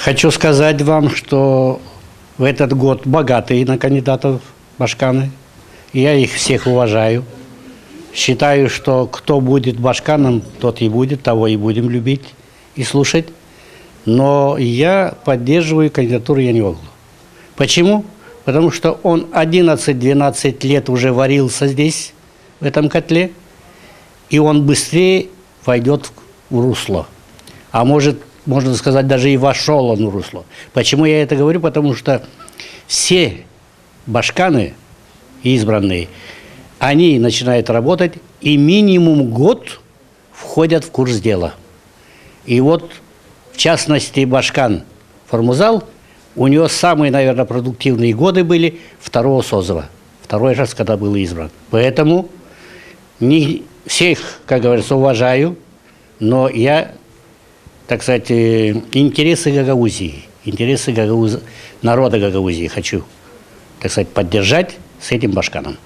Хочу сказать вам, что в этот год богатые на кандидатов башканы. Я их всех уважаю. Считаю, что кто будет башканом, тот и будет, того и будем любить и слушать. Но я поддерживаю кандидатуру Янивоглу. Почему? Потому что он 11-12 лет уже варился здесь, в этом котле, и он быстрее войдет в русло. А может, можно сказать, даже и вошел он в русло. Почему я это говорю? Потому что все башканы избранные, они начинают работать и минимум год входят в курс дела. И вот, в частности, башкан Формузал, у него самые, наверное, продуктивные годы были второго созыва. Второй раз, когда был избран. Поэтому не всех, как говорится, уважаю, но я, так сказать, интересы Гагаузии, народа Гагаузии хочу, так сказать, поддержать с этим башканом.